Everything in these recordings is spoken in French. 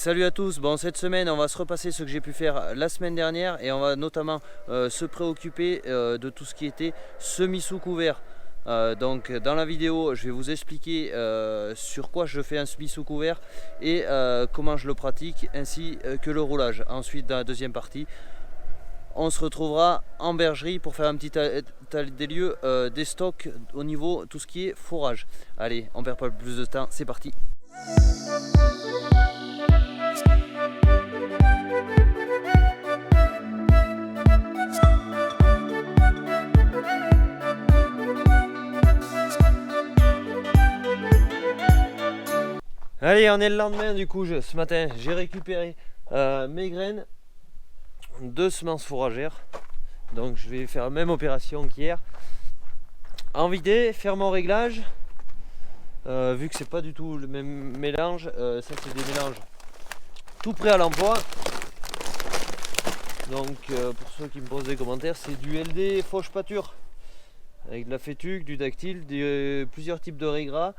Salut à tous. Bon, cette semaine on va se repasser ce que j'ai pu faire la semaine dernière et on va notamment se préoccuper de tout ce qui était semis sous couvert. Donc dans la vidéo je vais vous expliquer sur quoi je fais un semis sous couvert et comment je le pratique, ainsi que le roulage. Ensuite, dans la deuxième partie, on se retrouvera en bergerie pour faire un petit état des lieux des stocks au niveau tout ce qui est fourrage. Allez, on perd pas plus de temps, c'est parti. Allez, on est le lendemain du coup, ce matin j'ai récupéré mes graines de semences fourragères. Donc je vais faire la même opération qu'hier. En vider, faire mon réglage. Vu que c'est pas du tout le même mélange, ça c'est des mélanges tout prêt à l'emploi. Donc pour ceux qui me posent des commentaires, c'est du LD fauche pâture avec de la fétuque, du dactyle, plusieurs types de raie gras,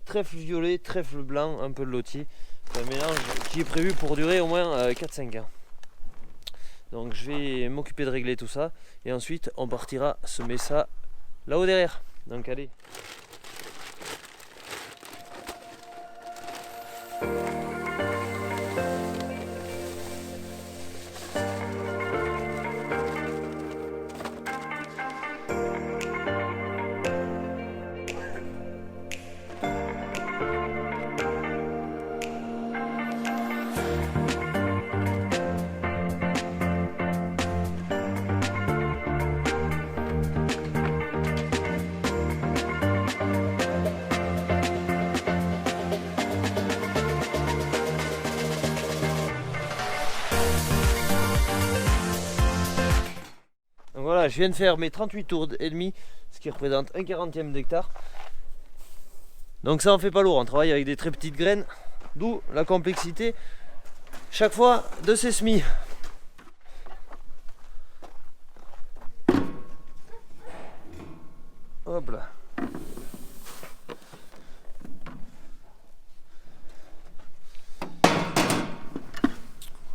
trèfle violet, trèfle blanc, un peu de lotier. C'est un mélange qui est prévu pour durer au moins 4-5 ans. Donc je vais m'occuper de régler tout ça et ensuite on partira semer ça là-haut derrière. Donc allez. Voilà, je viens de faire mes 38 tours et demi, ce qui représente un 40e d'hectare. Donc ça en fait pas lourd, on travaille avec des très petites graines, d'où la complexité chaque fois de ces semis. Hop là.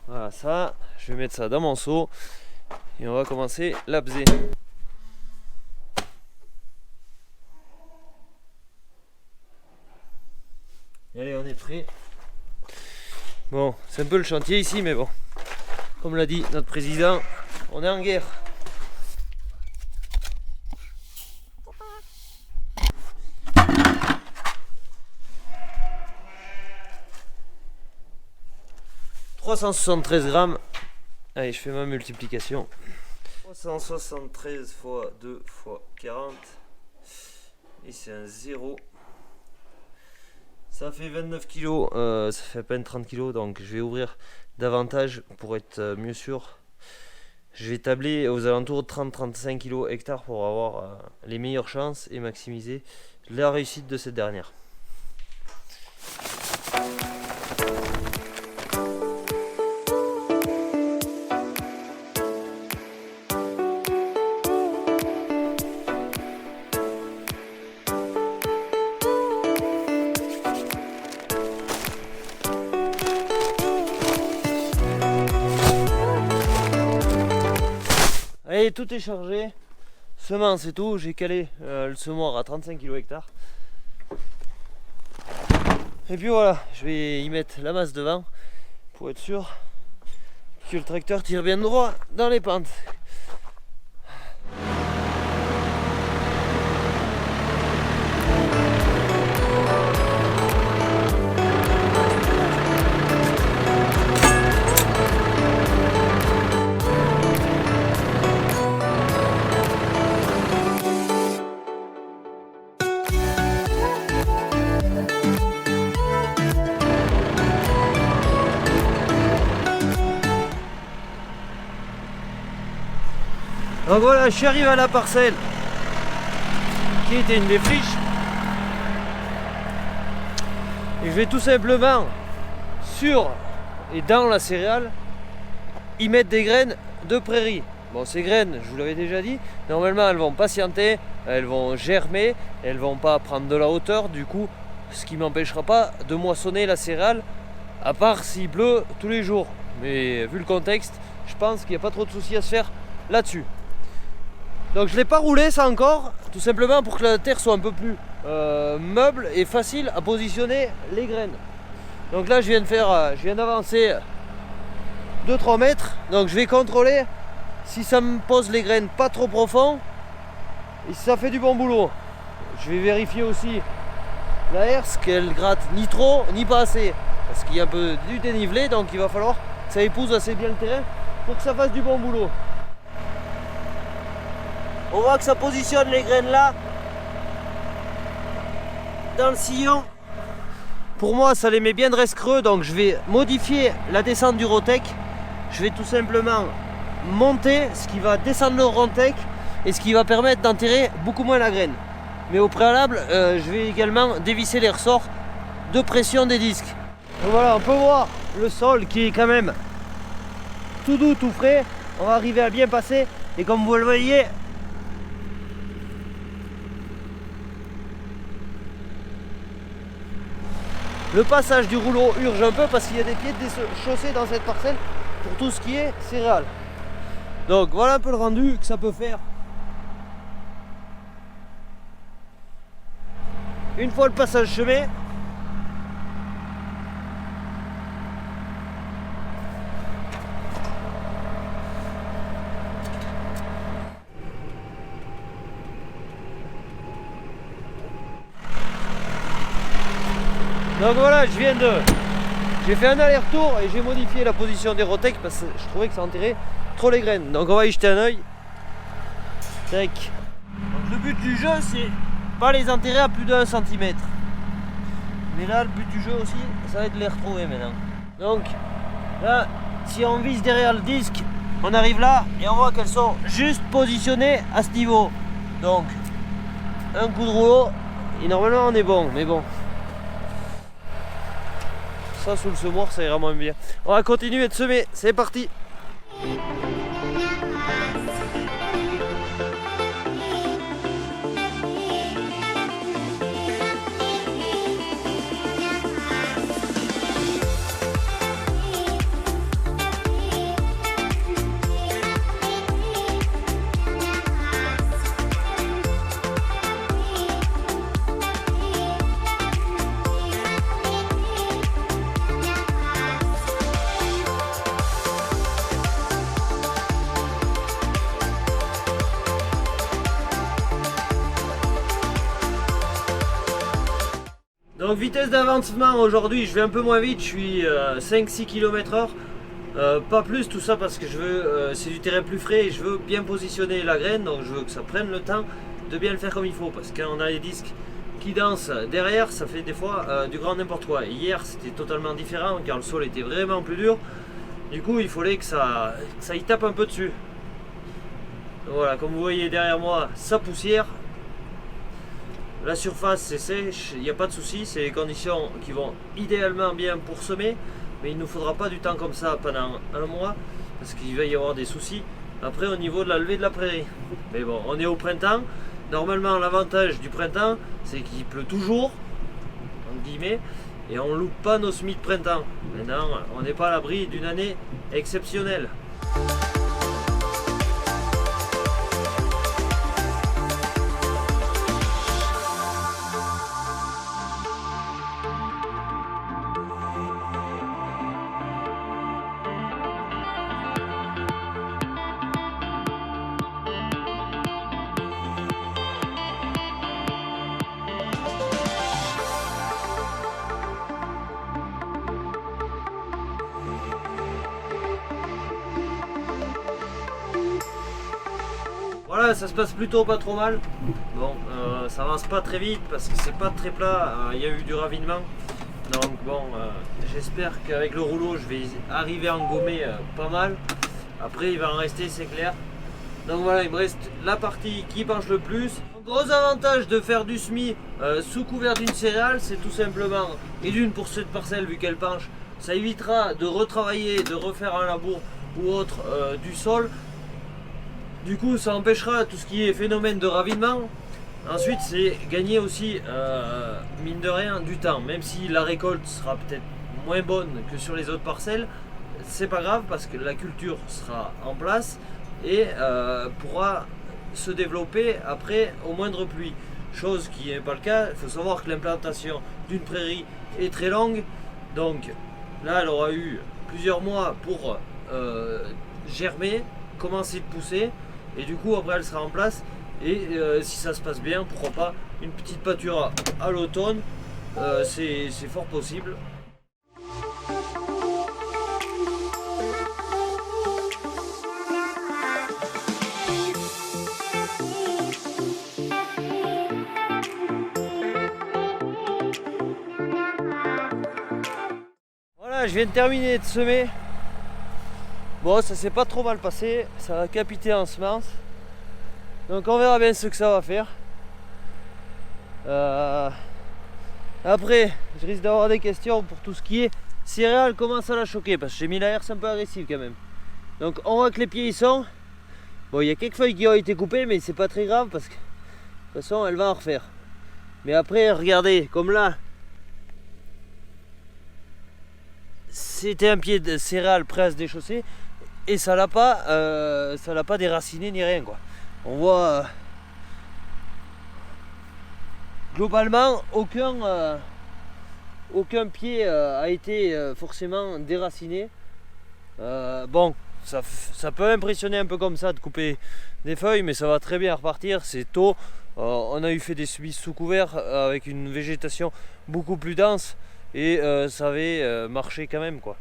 Voilà, ça, je vais mettre ça dans mon seau. Et on va commencer l'abzé. Allez, on est prêt. Bon, c'est un peu le chantier ici, mais bon, comme l'a dit notre président, on est en guerre. « 373 grammes. Allez, je fais ma multiplication. 373 fois 2 fois 40. Et c'est un 0. Ça fait 29 kg. Ça fait à peine 30 kg. Donc je vais ouvrir davantage pour être mieux sûr. Je vais tabler aux alentours de 30-35 kg hectare pour avoir les meilleures chances et maximiser la réussite de cette dernière. Allez, tout est chargé, semences et tout, j'ai calé le semoir à 35 kg hectare. Et puis voilà, je vais y mettre la masse devant pour être sûr que le tracteur tire bien droit dans les pentes. Donc voilà, je suis arrivé à la parcelle qui était une des friches. Et je vais tout simplement sur et dans la céréale y mettre des graines de prairie. Bon, ces graines, je vous l'avais déjà dit, normalement elles vont patienter, elles vont germer, elles vont pas prendre de la hauteur, du coup ce qui m'empêchera pas de moissonner la céréale à part s'il pleut tous les jours. Mais vu le contexte, je pense qu'il n'y a pas trop de soucis à se faire là-dessus. Donc je ne l'ai pas roulé ça encore, tout simplement pour que la terre soit un peu plus meuble et facile à positionner les graines. Donc là je viens d'avancer 2-3 mètres, donc je vais contrôler si ça me pose les graines pas trop profond et si ça fait du bon boulot. Je vais vérifier aussi la herse, qu'elle gratte ni trop ni pas assez, parce qu'il y a un peu du dénivelé, donc il va falloir que ça épouse assez bien le terrain pour que ça fasse du bon boulot. On voit que ça positionne les graines là dans le sillon. Pour moi ça les met bien de reste creux, donc je vais modifier la descente du Rotec. Je vais tout simplement monter ce qui va descendre le Rotec et ce qui va permettre d'enterrer beaucoup moins la graine. Mais au préalable je vais également dévisser les ressorts de pression des disques. Donc voilà, on peut voir le sol qui est quand même tout doux, tout frais. On va arriver à bien passer et comme vous le voyez, le passage du rouleau urge un peu parce qu'il y a des pieds de chaussée dans cette parcelle pour tout ce qui est céréales. Donc voilà un peu le rendu que ça peut faire. Une fois le passage semé, donc voilà, j'ai fait un aller-retour et j'ai modifié la position des Rotec parce que je trouvais que ça enterrait trop les graines. Donc on va y jeter un oeil. Tac. Donc le but du jeu, c'est pas les enterrer à plus d'1 cm. Mais là, le but du jeu aussi, ça va être de les retrouver maintenant. Donc là, si on vise derrière le disque, on arrive là et on voit qu'elles sont juste positionnées à ce niveau. Donc un coup de rouleau et normalement on est bon, mais bon. Ça sous le semoir ça ira moins bien. On va continuer de semer, c'est parti. Donc vitesse d'avancement aujourd'hui, je vais un peu moins vite, je suis 5-6 km/h, pas plus, tout ça parce que je veux, c'est du terrain plus frais et je veux bien positionner la graine, donc je veux que ça prenne le temps de bien le faire comme il faut, parce que quand on a les disques qui dansent derrière, ça fait des fois du grand n'importe quoi. Hier c'était totalement différent, car le sol était vraiment plus dur, du coup il fallait que ça y tape un peu dessus. Donc voilà, comme vous voyez derrière moi, ça poussière. La surface c'est sèche, il n'y a pas de souci, c'est les conditions qui vont idéalement bien pour semer, mais il ne nous faudra pas du temps comme ça pendant un mois, parce qu'il va y avoir des soucis après au niveau de la levée de la prairie. Mais bon, on est au printemps, normalement l'avantage du printemps c'est qu'il pleut toujours, entre guillemets, et on ne loupe pas nos semis de printemps. Maintenant, on n'est pas à l'abri d'une année exceptionnelle. Voilà, ça se passe plutôt pas trop mal. Bon, ça avance pas très vite parce que c'est pas très plat, il y a eu du ravinement. Donc bon, j'espère qu'avec le rouleau je vais arriver à engommer pas mal. Après il va en rester, c'est clair. Donc voilà, il me reste la partie qui penche le plus. Le gros avantage de faire du semis sous couvert d'une céréale, c'est tout simplement, et d'une pour cette parcelle vu qu'elle penche, ça évitera de retravailler, de refaire un labour ou autre du sol. Du coup ça empêchera tout ce qui est phénomène de ravinement. Ensuite c'est gagner aussi mine de rien du temps, même si la récolte sera peut-être moins bonne que sur les autres parcelles, c'est pas grave parce que la culture sera en place et pourra se développer après au moindre pluie. Chose qui n'est pas le cas. Il faut savoir que l'implantation d'une prairie est très longue, donc là elle aura eu plusieurs mois pour germer, commencer de pousser, et du coup après elle sera en place. Et si ça se passe bien, pourquoi pas une petite pâture à l'automne, c'est fort possible. Voilà, je viens de terminer de semer. Bon, ça s'est pas trop mal passé, ça va capiter en semences. Donc on verra bien ce que ça va faire. Après, je risque d'avoir des questions pour tout ce qui est céréales, comment ça l'a choqué, parce que j'ai mis la herse un peu agressive quand même. Donc on voit que les pieds y sont. Bon, il y a quelques feuilles qui ont été coupées, mais c'est pas très grave parce que de toute façon elle va en refaire. Mais après, regardez, comme là, c'était un pied de céréales prêt à se déchausser et ça l'a pas déraciné ni rien quoi. On voit globalement aucun pied a été forcément déraciné. Bon, ça peut impressionner un peu comme ça de couper des feuilles, mais ça va très bien repartir, c'est tôt. On a eu fait des semis sous couvert avec une végétation beaucoup plus dense et ça avait marché quand même quoi.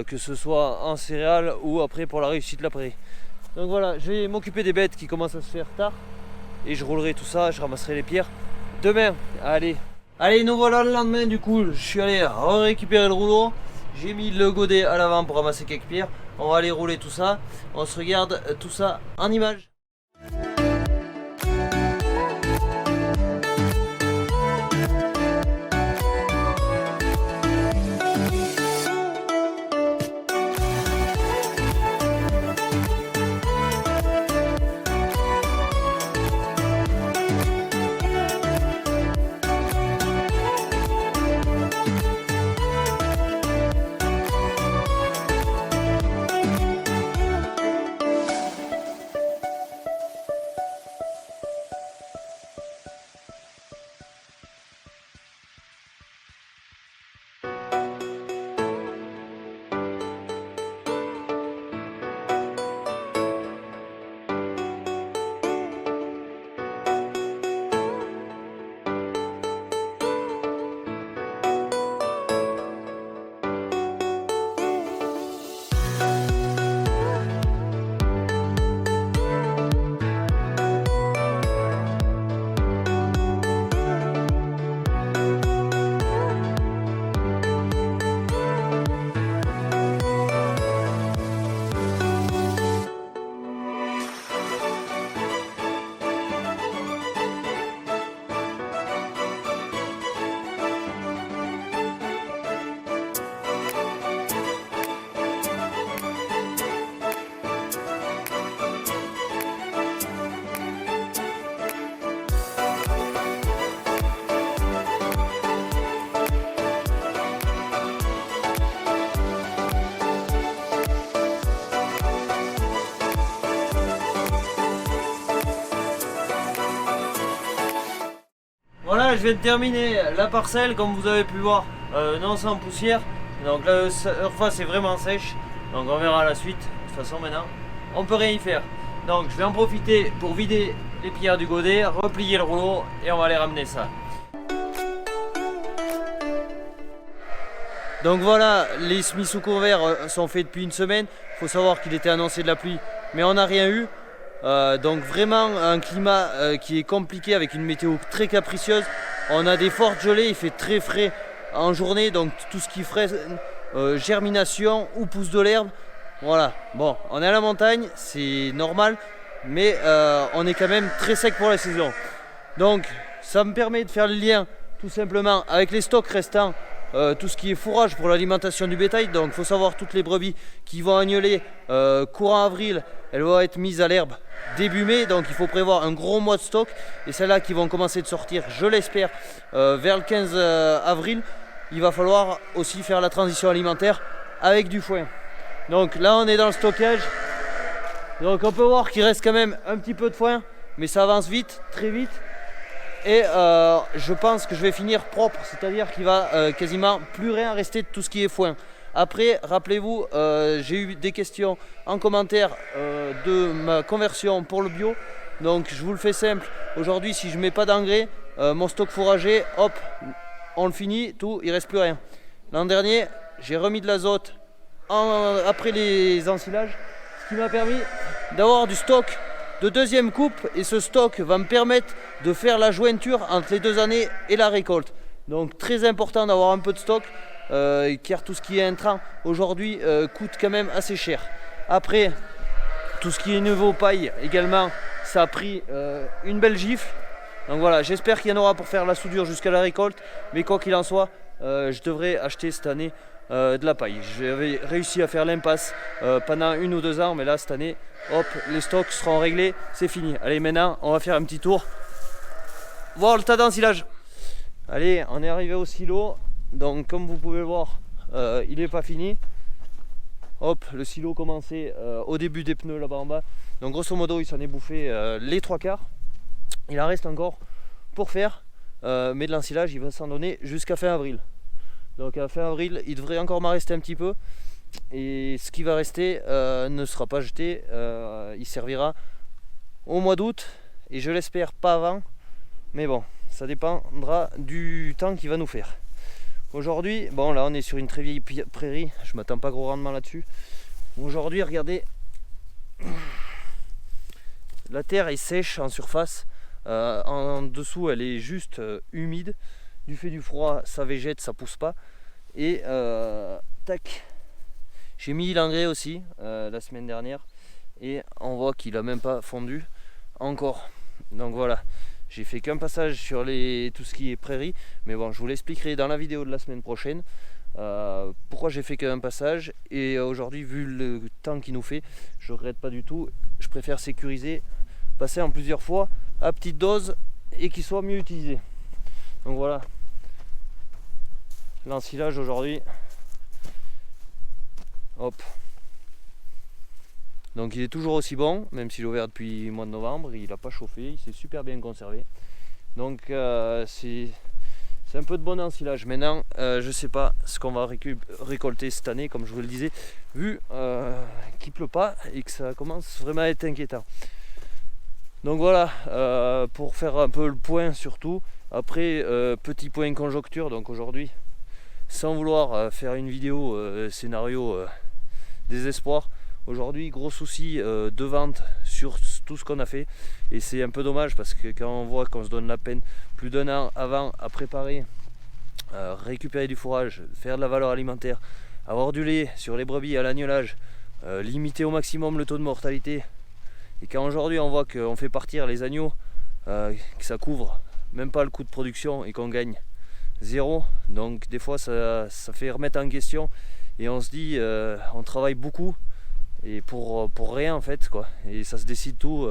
Que ce soit en céréales ou après pour la réussite de la prairie. Donc voilà, je vais m'occuper des bêtes qui commencent à se faire tard et je roulerai tout ça, je ramasserai les pierres demain. Allez, nous voilà le lendemain. Du coup, je suis allé récupérer le rouleau, j'ai mis le godet à l'avant pour ramasser quelques pierres. On va aller rouler tout ça, on se regarde tout ça en images. Voilà, je viens de terminer la parcelle, comme vous avez pu voir, non sans poussière. Donc la surface est vraiment sèche, donc on verra la suite. De toute façon maintenant, on peut rien y faire. Donc je vais en profiter pour vider les pierres du godet, replier le rouleau et on va aller ramener ça. Donc voilà, les semis sous couvert sont faits depuis une semaine. Il faut savoir qu'il était annoncé de la pluie, mais on n'a rien eu. Donc vraiment un climat qui est compliqué avec une météo très capricieuse. On a des fortes gelées, il fait très frais en journée, donc tout ce qui ferait germination ou pousse de l'herbe. Voilà, bon, on est à la montagne, c'est normal, mais on est quand même très sec pour la saison. Donc ça me permet de faire le lien tout simplement avec les stocks restants. Tout ce qui est fourrage pour l'alimentation du bétail. Donc il faut savoir, toutes les brebis qui vont agneler courant avril, elles vont être mises à l'herbe début mai, donc il faut prévoir un gros mois de stock, et celles-là qui vont commencer de sortir, je l'espère, vers le 15 avril. il va falloir aussi faire la transition alimentaire avec du foin. Donc là on est dans le stockage, donc on peut voir qu'il reste quand même un petit peu de foin, mais ça avance vite, très vite. Et je pense que je vais finir propre, c'est-à-dire qu'il va quasiment plus rien rester de tout ce qui est foin. Après, rappelez-vous, j'ai eu des questions en commentaire de ma conversion pour le bio. Donc je vous le fais simple, aujourd'hui si je mets pas d'engrais, mon stock fourragé, hop, on le finit, tout, il reste plus rien. L'an dernier, j'ai remis de l'azote après les ensilages, ce qui m'a permis d'avoir du stock de deuxième coupe, et ce stock va me permettre de faire la jointure entre les 2 années et la récolte. Donc très important d'avoir un peu de stock, car tout ce qui est intrant aujourd'hui coûte quand même assez cher. Après, tout ce qui est nouveau paille également, ça a pris une belle gifle. Donc voilà, j'espère qu'il y en aura pour faire la soudure jusqu'à la récolte, mais quoi qu'il en soit, je devrais acheter cette année de la paille. J'avais réussi à faire l'impasse pendant 1 ou 2 ans, mais là cette année, hop, les stocks seront réglés, c'est fini. Allez, maintenant on va faire un petit tour, voir le tas d'ensilage. Allez, on est arrivé au silo, donc comme vous pouvez le voir, il n'est pas fini. Hop, le silo commençait au début des pneus là-bas en bas, donc grosso modo il s'en est bouffé les 3/4. Il en reste encore pour faire, mais de l'ensilage il va s'en donner jusqu'à fin avril. Donc à fin avril, il devrait encore m'en rester un petit peu. Et ce qui va rester ne sera pas jeté. Il servira au mois d'août. Et je l'espère pas avant. Mais bon, ça dépendra du temps qu'il va nous faire. Aujourd'hui, bon là on est sur une très vieille prairie. Je m'attends pas gros rendement là-dessus. Aujourd'hui, regardez. La terre est sèche en surface. En dessous, elle est juste humide. Du fait du froid, ça végète, ça pousse pas. Et tac, j'ai mis l'engrais aussi la semaine dernière, et on voit qu'il a même pas fondu encore. Donc voilà, j'ai fait qu'un passage sur tout ce qui est prairie, mais bon, je vous l'expliquerai dans la vidéo de la semaine prochaine. Pourquoi j'ai fait qu'un passage, et aujourd'hui, vu le temps qu'il nous fait, je regrette pas du tout. Je préfère sécuriser, passer en plusieurs fois à petite dose et qu'il soit mieux utilisé. Donc voilà, l'ensilage aujourd'hui, hop, donc il est toujours aussi bon, même s'il est ouvert depuis le mois de novembre, il n'a pas chauffé, il s'est super bien conservé. Donc c'est un peu de bon ensilage. Maintenant, je sais pas ce qu'on va récolter cette année, comme je vous le disais, vu qu'il pleut pas et que ça commence vraiment à être inquiétant. Donc voilà, pour faire un peu le point surtout. Après, petit point conjoncture, donc aujourd'hui, sans vouloir faire une vidéo scénario désespoir, aujourd'hui gros souci de vente sur tout ce qu'on a fait, et c'est un peu dommage parce que quand on voit qu'on se donne la peine plus d'1 an avant à préparer, récupérer du fourrage, faire de la valeur alimentaire, avoir du lait sur les brebis à l'agnelage, limiter au maximum le taux de mortalité, et quand aujourd'hui on voit qu'on fait partir les agneaux, que ça couvre même pas le coût de production et qu'on gagne 0, donc des fois ça fait remettre en question, et on se dit on travaille beaucoup et pour rien en fait quoi, et ça se décide tout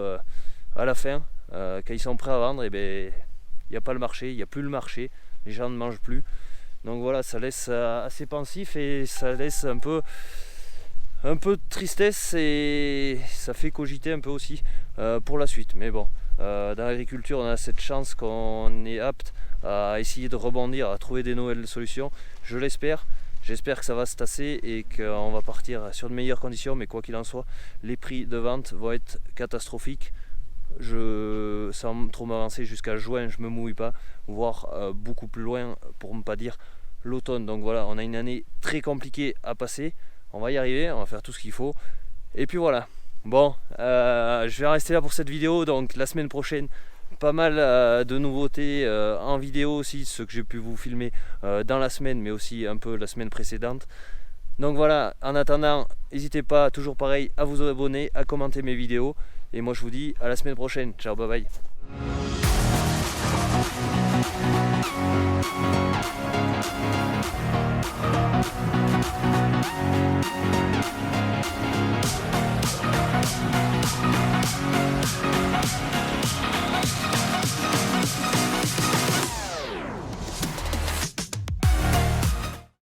à la fin, quand ils sont prêts à vendre, et ben il n'y a pas le marché, il n'y a plus le marché, les gens ne mangent plus. Donc voilà, ça laisse assez pensif, et ça laisse un peu de tristesse, et ça fait cogiter un peu aussi pour la suite. Mais bon, dans l'agriculture on a cette chance qu'on est apte à essayer de rebondir, à trouver des nouvelles solutions. Je l'espère, j'espère que ça va se tasser et qu'on va partir sur de meilleures conditions, mais quoi qu'il en soit, les prix de vente vont être catastrophiques. Sans trop m'avancer, jusqu'à juin je me mouille pas, voire beaucoup plus loin, pour ne pas dire l'automne. Donc voilà, on a une année très compliquée à passer, on va y arriver, on va faire tout ce qu'il faut, et puis voilà. Bon, je vais rester là pour cette vidéo. Donc la semaine prochaine, pas mal de nouveautés en vidéo aussi, ce que j'ai pu vous filmer dans la semaine, mais aussi un peu la semaine précédente. Donc voilà, en attendant, n'hésitez pas, toujours pareil, à vous abonner, à commenter mes vidéos, et moi je vous dis à la semaine prochaine. Ciao, bye bye.